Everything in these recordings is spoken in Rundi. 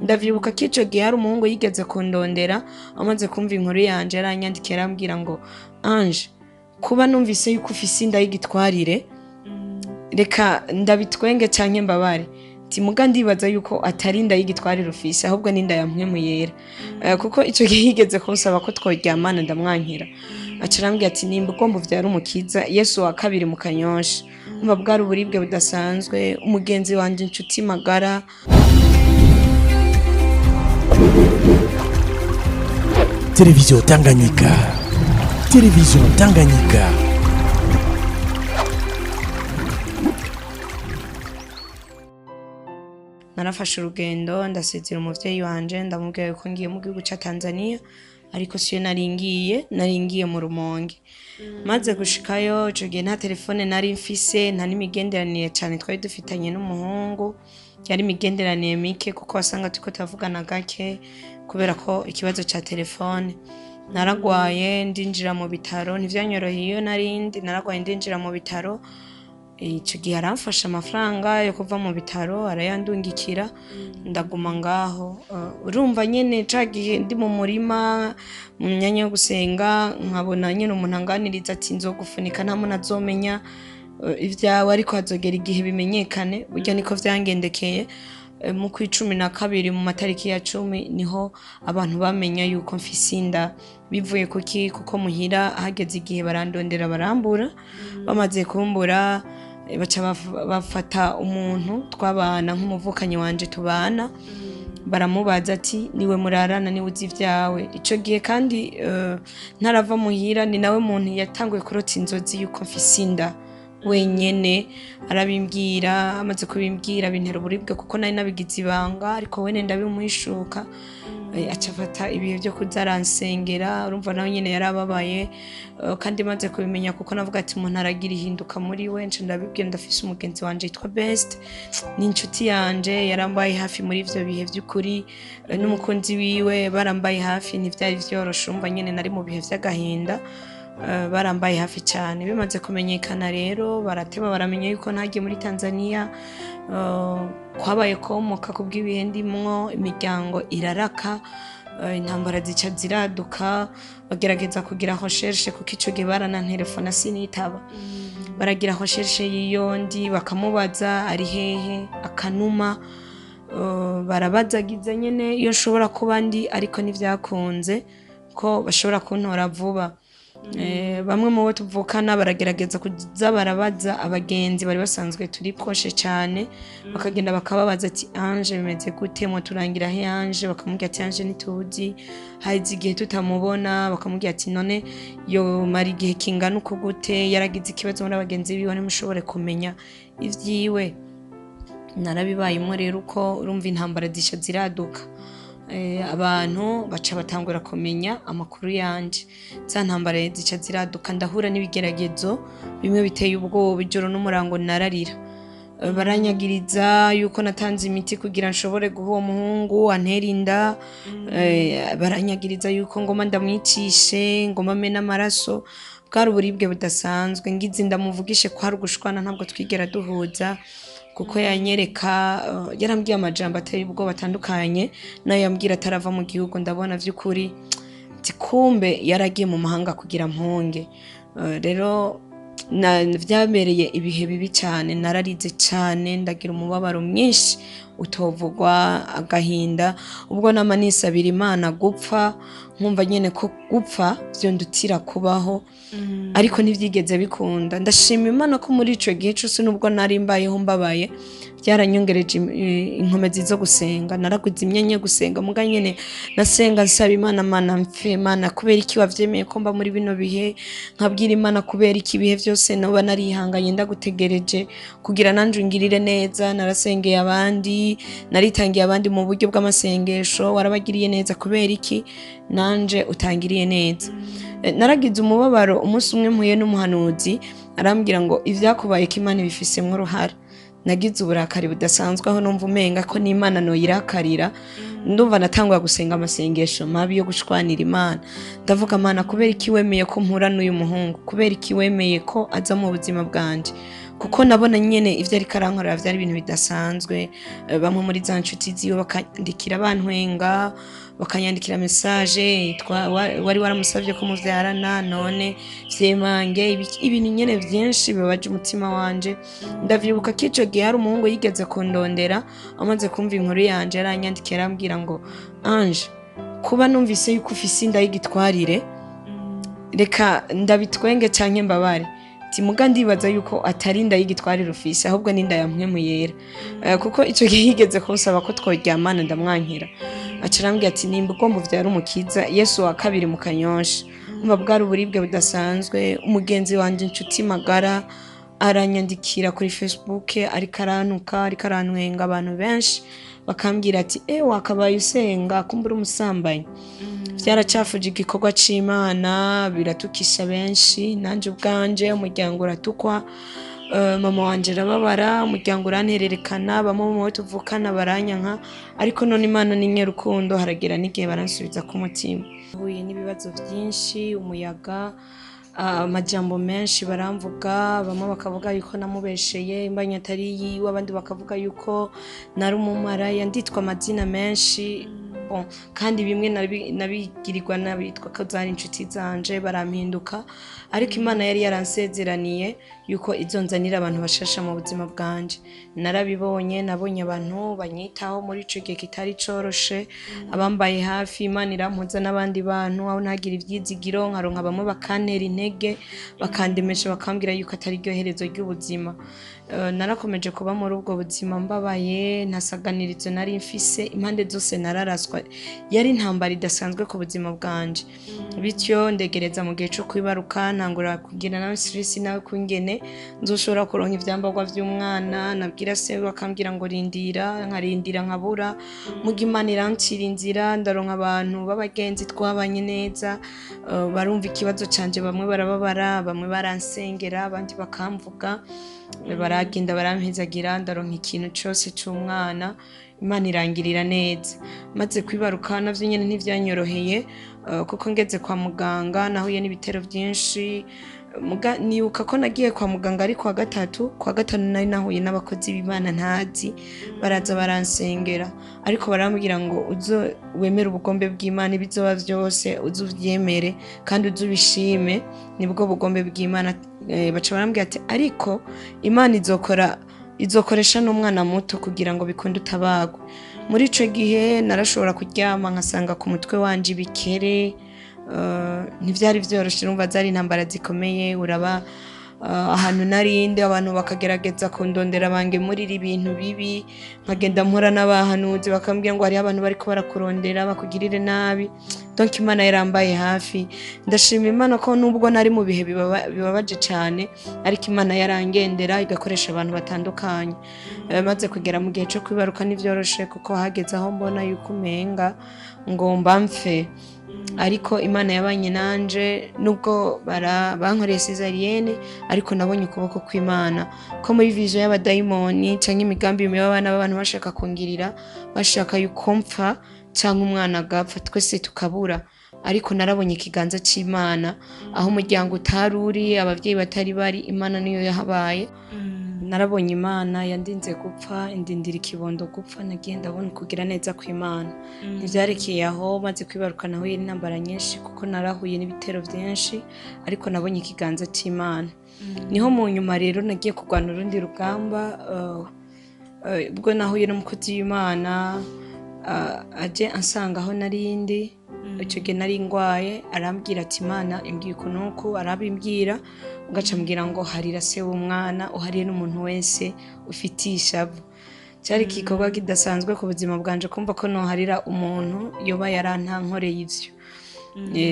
ndavyibuka ko ico gihe hari umuhungu yigeze kundondera amaze kumva inkuru yanje yaranyandikiye arambwira ngo Ange kuba numvise yuko ufise inda y'igitwarire reka ndabitwenge canke mbabare muga ndibaza yuko atari inda y'igitwarire ufise ahubwo n'inda ya mpwemu yera kuko ico gihe yigeze kunsaba ko tworyamana ndamwankira aca arambwira ati nimba ugomba uvyara umukiza Yesu wa kabiri mu Kanyosha umva bwari uburibwe budasanzwe umugenzi wanje inshuti magara. Télévision Tanganyika. Télévision Tanganyika. Narafashe urugendo ndasezera umuvyeyi wanje ndamubwira ko ngiye mu gihugu ca Tanzania ariko siyo naringiye mu Rumonge. Maze gushikayo ico gihe nta telefone nari mfise nta n'imigenderanire cyane twari dufitanye n'umuhungu, yari imigenderanire mike kuko wasanga turiko tavugana gake kubera ko ikibazo ca telefone. Naragwaye ndinjira mu bitaro ntivyanyoroheye iyo naragwaye ndinjira mu bitaro. Ico gihe aramfasha amafaranga yo kuva mu bitaro arayandungikira ndaguma ngaho. Urumva nyene cagiye ndi mu murima mu myanya yo gusenga nkabona nyene umuntu anganiriza ati nzogufunika nta muntu azomenya ivyawe ariko hazogera igihe bimenyekane. Burya niko vyangendekeye. Mu kwa 12 mu matariki ya 10 niho abantu bamenya yuko mfise inda bivuye kuko muhira hageze igihe barandondera barambura. Bamaze kumbura baca bafata umuntu twabana nk'umuvukanyi wanje tubana baramubaza ati niwe murarana niwe uzi ivyawe. Ico gihe kandi ntarava muhira ni nawe muntu yatanguye kurota inzozi yuko mfise inda wenyene arabimbwira. Amaze kubimbwira bintera uburibwe kuko nari nabigize ibanga ariko wene ndabimuhishuka. Acafata ibihe byo kuzaransengera urumva nawe nyene yarababaye kandi maze kubimenya kuko navuga ati umuntu aragira ihinduka muri we nce ndabibwira ndafise umugenzi wanje yitwa Best ni inshuti yanje yarambaye hafi muri ivyo bihe by'ukuri n'umukunzi wiwe barambaye hafi ntivyari vyoroshe umva nyene nari mu bihe vy'agahinda. Barambaye hafi cyane. Bimaze kumenyekana rero barateba baramenya yuko ntagiye muri Tanzania. Kwabaye komoka kubw'ibihe ndimwo imiryango iraraka intambara zica ziraduka bagerageza kugira recherche kuko ico gihe baranantelefona sinitaba baragira recherche yiyondi bakamubaza ari hehe akanuma barabazagiza nyene iyo nshobora kuba ndi ariko ntivyakunze ko bashobora kuntora vuba. Bamwe mu bo tuvukana baragerageza kuza barabaza abagenzi bari basanzwe turi koshe cyane bakagenda bakababaza ati Ange bimeze gute mu turangira he Ange bakamubwira ati Ange nituzi haize igihe tutamubona bakamubwira ati none yo mari igihe kingana uko gute yaragize ikibazo muri abagenzi biwe ntimushobore kumenya ivyiwe. Narabibayemo rero uko urumva intambara zisha ziraduka. Abantu baca batangura kumenya amakuru yanje za ntambara zica ziraduka ndahura n'ibigeragezo bimwe biteye ubwoba ijoro n'umurango nararira. Baranyagiriza yuko natanze imiti kugira nshobore guha uwo muhungu antera inda. Baranyagiriza yuko ngoma ndamwicishe ngoma mena amaraso. Bwari uburibwe budasanzwe ngize ndamuvugishe ko hari ugushwana ntabwo twigera duhuza kuko yanyereka yarambwiye amajambo ateye ubwo batandukanye nayo yambwira atarava mu gihugu ndabona vy'ukuri tikumbe yaragiye mu mahanga kugira mpunge. Rero vyabereye ibihe bibi cyane nararize cyane ndagira umubabaro mwinshi utovugwa agahinda ubwo nama nisabira Imana gupfa nkumva nyene ko gupfa vyondutira kubaho ariko ntivyigeze bikunda. Ndashima Imana ko muri ico gihe cyose nubwo nari mbayeho mbabaye byaranyongereje inkomezi zo gusenga. Naraguze imyenye gusenga muga nyene nasenga nsaba Imana Mana mfe Mana kubera iki wavyemeye ko mba muri bino bihe nkabwira Imana kubera iki bihe byose noba narihanganye ndagutegereje kugira nanje ngirire neza. Narasengeye abandi naritangiye abandi mu buryo bw'amasengesho warabagiriye neza kubera iki nanje utangiriye neza. Naragize umubabaro umunsi umwe mpuye n'umuhanuzi arambwira ngo ivyakubaye ko Imana bifisemwe uruhara. Nagize uburakari budasanzwe aho numva umenga ko n'Imana no yirakarira. Ndumva natangwa gusenga amasengesho mabi yo gushwanira Imana ndavuga Mana kubera iki wemeye ko mpura n'uyu muhungu kubera iki wemeye ko aza mu buzima bwanje kuko nabona nyene ivyo ariko arankorera vyari ibintu bidasanzwe. Bamwe muri za nshuti ziwe bakandikira bantwenga, bakanyandikira message yitwa wari waramusavye ko muvyarana none vyemange, ibintu nyene vyinshi bibabaje umutima wanje. Ndavyibuka ko ico gihe hari umuhungu yigeze kundondera, amaze kumva inkuru yanje yaranyandikiye arambwira ngo Ange, kuba numvise yuko ufise inda y'igitwarire, reka ndabitwenge canke mbabare. Muga ndibaza yuko atari inda y'igitwarire ufise, ahubwo n'inda ya mpwemu yera. Kuko ico gihe yigeze kunsaba ko tworyamana ndamwankira. Aca arambwira ati nimba ugomba uvyara umukiza, Yesu wa kabiri mu Kanyosha. Umva bwari uburibwe budasanzwe. Umugenzi wanje inshuti magara aranyandikira kuri Facebook, ariko arantuka, ariko arantwenga, abantu benshi bakambwira ati wakabaye usenga kumbura umusambanyi. Vyaracafuje igikorwa c'Imana, biratukisha benshi, nanje ubwanje umuryango uratukwa. Mama wanje arababara, umuryango urantererekana, bamwe mu bo tuvukana baranyanka, ariko none Imana ni nyerukundo, haragera n'igihe baransubiza ku mutima. Huye n'ibibazo vyinshi, umuyaga, amajambo menshi baramvuga, bamwe bakavuga yuko namubesheye imbanya atari yiwe, abandi bakavuga yuko nari umumaraya, nditwa amazina menshi. Kandi bimwe nabigirirwa n'abitwa ko zari inshuti zanje barampinduka, ariko Imana yari yaransezeraniye yuko izonzanira abantu bashasha mu buzima bwanje. Narabibonye, nabonye abantu banyitaho muri ico gihe kitari coroshe, abambaye hafi. Imana irampuza n'abandi bantu, aho ntagira ivyizigiro, nkaronka bamwe bakantera intege, bakandemesha, bakambwira yuko atari ryo herezo ry'ubuzima. Narakomeje kuba muri ubwo buzima mbabaye, ntasaganirizo nari mfise, impande zose nararaswa, yari intambara idasanzwe ku buzima bwanje. Bityo ndegereza mu gihe cyo kwibaruka, ntangura kugira na stress nawe kungene nzoshobora kuronka ivyambarwa vy'umwana. Nabwira se bakambwira ngo rindira, nkarindira nkabura. Muga Imana irancira inzira, ndaronka abantu b'abagenzi twabanye neza, barumva ikibazo canje, bamwe barababara, bamwe baransengera, abandi bakamvuga, baragenda barampezagira, ndaronka ikintu cyose c'umwana. Imana irangirira neza. Maze kwibaruka navyo nyene ntivyanyoroheye, kuko ngeze kwa muganga nahuye n'ibitero vyinshi. Nibuka ko nagiye kwa muganga ari kwa gatanu nari nahuye n'abakozi b'Imana ntazi, baraza baransengera, ariko barambwira ngo uzo wemere ubugombe bw'Imana, ibizoba vyose uzuvyemere kandi uzubishime, nibwo bugombe bw'Imana. Baca barambwira ati ariko Imana izokoresha n'umwana muto kugira ngo bikunde utabagwe. Muri ico gihe narashobora kuryama nkasanga ku mutwe wanje ibikere. Ntivyari vyoroshe, urumva zari intambara zikomeye. Uraba ahantu narinde, abantu bakagerageza kundondera bangemurira ibintu bibi, nkagenda mpura n'abahanuzi bakambwira ngo hariho abantu bariko barakurondera bakugirire nabi. Donc Imana yarambaye hafi. Ndashima Imana ko nubwo nari mu bihe bibabaje cane, ariko Imana yarangendera igakoresha abantu batandukanye. Maze kugera mu gihe cyo kwibaruka nivyoroshe, kuko hageze aho mbona yuko umenga ngomba mpfe, ariko Imana yabanye nanje. Nubwo bankoreye cesarienne, ariko nabonye ukuboko kw'Imana ko muri vision y'abadayimoni canke imigambi mibi abana b'abantu bashaka kungirira, bashaka yuko mpfa canke umwana agapfa, twese tukabura. Ariko narabonye ikiganza c'Imana, aho umuryango utaruri, abavyeyi batari bari, Imana niyo yahabaye. Narabonye Imana yandinze gupfa, indindira ikibondo gupfa. Nagiye ndabona kugira neza kw'Imana. Ntivyarekeye aho, maze kwibaruka nahuye n'intambara nyinshi, kuko narahuye n'ibitero vyinshi, ariko nabonye ikiganza c'Imana. Niho mu nyuma rero nagiye kurwana urundi rugamba, ubwo nahuye n'umukozi w'Imana aje ansanga aho narindi. Ico gihe nari ngwaye, arambwira ati Imana imbwiye ukuntu, arabimbwira, ugaca mbwira ngo harira se w'umwana, uhariye n'umuntu wese ufitiye ishavu. Cyari igikorwa kidasanzwe ku buzima bwanje, kumva ko noharira umuntu yoba yarantankoreye ivyo.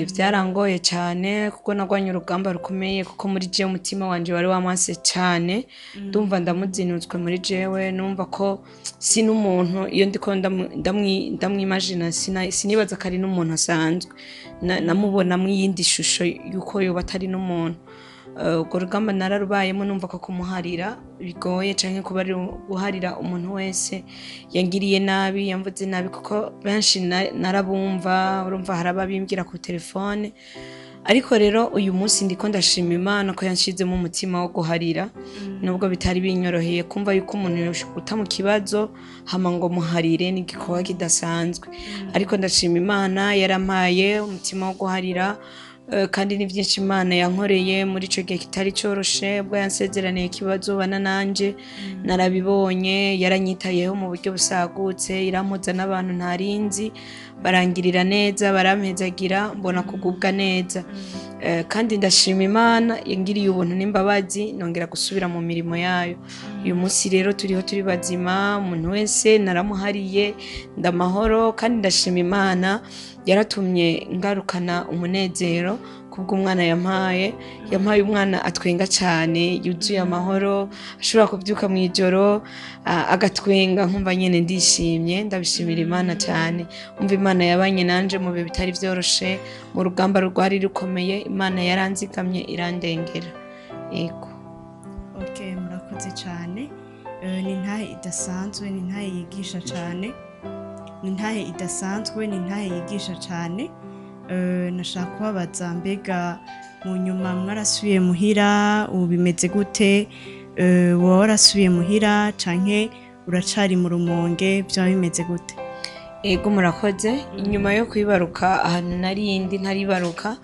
Vyarangoye cyane, kuko nagwanye urugamba rukomeye, kuko muri jewe umutima wanje wari wamase cyane. Ndumva ndamuzinutswe muri jewe, numva ko si n'umuntu. Iyo ndiko ndamwimagina, sinibaza ko ari n'umuntu asanzwe, namubona mu yindi shusho yuko yoba atari n'umuntu. Urwo rugamba nararubayemo, numva ko kumuharira bigoye, canke kuba ari guharira umuntu wese yangiriye nabi, yamvuze nabi, kuko benshi narabumva. Urumva hari ababimbwira ku telefone, ariko rero uyu munsi ndiko ndashima Imana ko yanshizemo umutima wo guharira nubwo bitari binyoroheye kumva yuko umuntu yoshikuta mu kibazo hama ngo muharire n'igikorwa kidasanzwe ariko ndashima Imana yarampaye umutima wo guharira kandi ni byinshi Imana yankoreye muri ico gihe kitari coroshe bwo yansezeraniye ikibazo bana nanje narabibonye yaranyitayeho mu buryo busagutse irampoza n'abantu ntarinzi barangirira neza barampezagira mbona kugubwa neza kandi ndashima Imana yangiriye ubuntu n'imbabazi nongera gusubira mu mirimo yayo uyu munsi rero turiho turi bazima umuntu wese naramuhariye ndamahoro kandi ndashima Imana yaratumye ngarukana umunezero kubw'umwana yampaye umwana atwenga cyane yuzuye amahoro ashobora kubyuka mu ijoro agatwenga nkumva nyene ndishimye ndabishimira Imana cyane umva Imana yabanye nanje mu bihe bitari byoroshe mu rugamba rwari rukomeye Imana yaranzigamye irandengera yego okay murakoze cyane ni ntahe idasanzwe ni ntahe yigisha cyane ni ntahe idasanzwe ni ntahe yigisha cyane nashaka kubabaza mbega mu nyuma mwarasubiye muhira ubu bimeze gute wowe warasubiye muhira canke uracari mu Rumonge byaba bimeze gute ego murakoze inyuma yo kwibaruka ahantu narindi ntaribaruka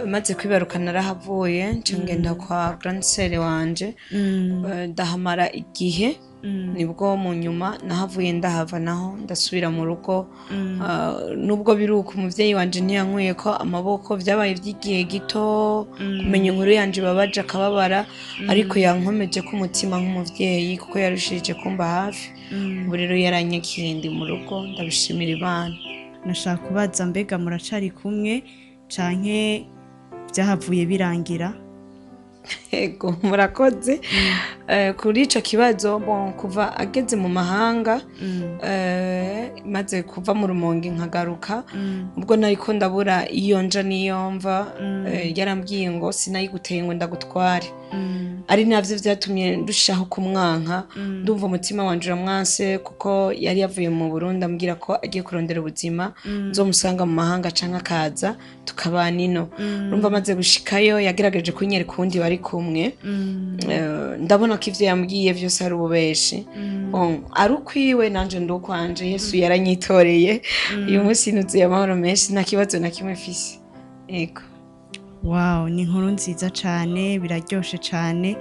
maze kwibaruka narahavuye ngenda kwa grand sœur wanje ndahamara igihe nibwo mu nyuma nahavuye ndahava naho ndasubira mu rugo nubwo biruka umuvyeyi wanje ntiyankuye ko amaboko vyabaye vy'igihe gito kumenya inkuru yanje babaje akababara ariko yankomeje ko umutima nk'umuvyeyi kuko yarushije kumba hafi ubu rero yaranyakiye ndi mu rugo ndabishimira Imana nashaka kubaza mbega muracari kumwe canke vyahavuye birangira ego murakoze kuri ico kibazo kuva ageze mu mahanga maze kuva mu Rumonge nkagaruka ubwo nariko ndabura iyo nja niyo mva yarambwiye ngo sinayiguteye ngo ndagutware ari navyo vyatumye ndushaho kumwanka ndumva umutima wanje uramwanse kuko yari yavuye mu Burundi ambwira ko agiye kurondera ubuzima nzomusanga mu mahanga canke akaza tukabana ino urumva maze gushikayo yagerageje kunyereka uwundi bari kumwe ndabona ko ivyo yambwiye vyose ari ububeshi ari ukwiwe nanje ndukwanje Yesu yaranyitoreye uyu munsi nuzuye amahoro menshi nta kibazo na kimwe mfise yego wow ni inkuru nziza cyane biraryoshe cyane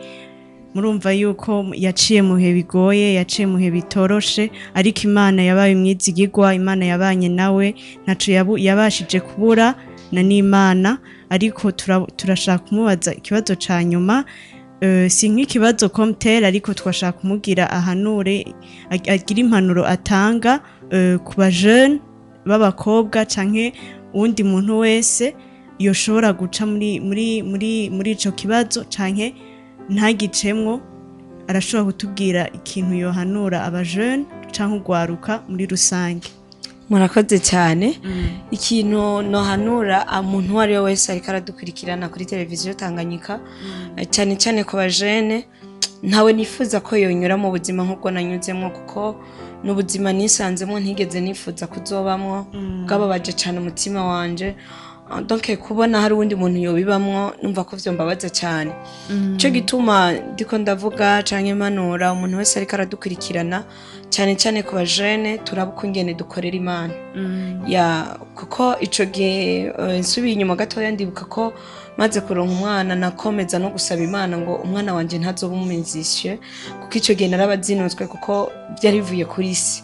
murumva yuko yaciye mu bihe bigoye yaciye mu bihe bitoroshe ariko Imana yabaye umwizigirwa Imana yabanye nawe ntaco yabashije kubura na n'Imana ariko turashaka kumubaza ikibazo ca nyuma si nk'ikibazo komtera ariko twashaka kumugira ahanure agira impanuro atanga ku bajeune b'abakobwa canke uwundi muntu wese yoshobora guca muri ico kibazo canke ntagicemwo arashobora kutubwira ikintu yohanura abajeune canke ugwaruka muri rusange murakoze cyane ikintu nohanura umuntu uwo ari we wese ariko aradukurikirana kuri televiziyo Tanganyika cyane cyane ku bajene ntawe nifuza ko yonyura mu buzima nk'ubwo nanyuzemo kuko n'ubuzima nisanzemo ntigeze nifuza kuzobamwo bwababaje cyane umutima wanje donc kubona hari uwundi muntu yobibamwo numva ko vyo mbabaza cyane cyo gituma ndiko ndavuga canke manura umuntu wese ariko aradukurikirana cyane cyane ku bajene turabuka ingene dukorera Imana ya kuko ico gihe nsubiye inyuma gatoya ndibuka ko maze kuronka umwana nakomeza no gusaba Imana ngo umwana wanje ntazoba umuzisye kuko ico gihe narabazinutswe kuko byari bivuye kuri isi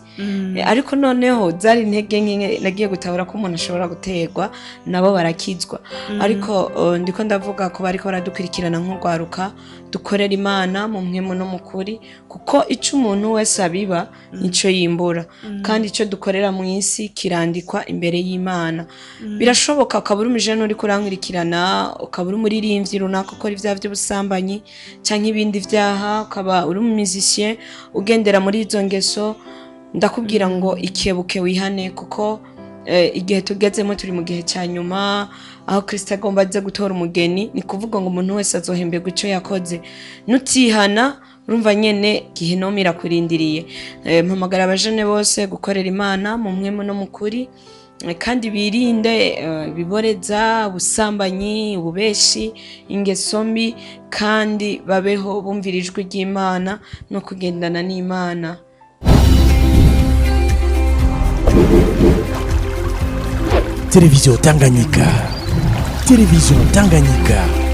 ariko noneho zari intege nke nagiye gutabura ko umuntu ashobora guterwa nabo barakizwa ariko ndiko ndavuga ko bariko baradukurikirana nk'ugwaruka dukorera Imana mu mwemo no mukuri kuko ico umuntu wese abiba nico yimbura kandi ico dukorera mu isi kirandikwa imbere y'Imana birashoboka ukabura umujene uri kurankurikirana ukabura umuririmbyi runaka ukora ivyaha by'ubusambanyi canke ibindi vyaha ukaba uri umuzisye ugendera muri izo ngeso ndakubwira ngo ikebuke wihane kuko igihe tugezemo turi mu gihe cya nyuma aho Kristo agomba aze gutora umugeni ni kuvuga ngo umuntu wese azohemberwa ico yakoze nutihana urumva nyene gihenoma irakurindiriye mpamagara abajene bose gukorera Imana mu mwemo no mukuri kandi birinde biboreza ubusambanyi ububeshi ingeso mbi kandi babeho bumvira ijwi ry'Imana no kugendana n'Imana. Télévision Tanganyika. Télévision Tanganyika.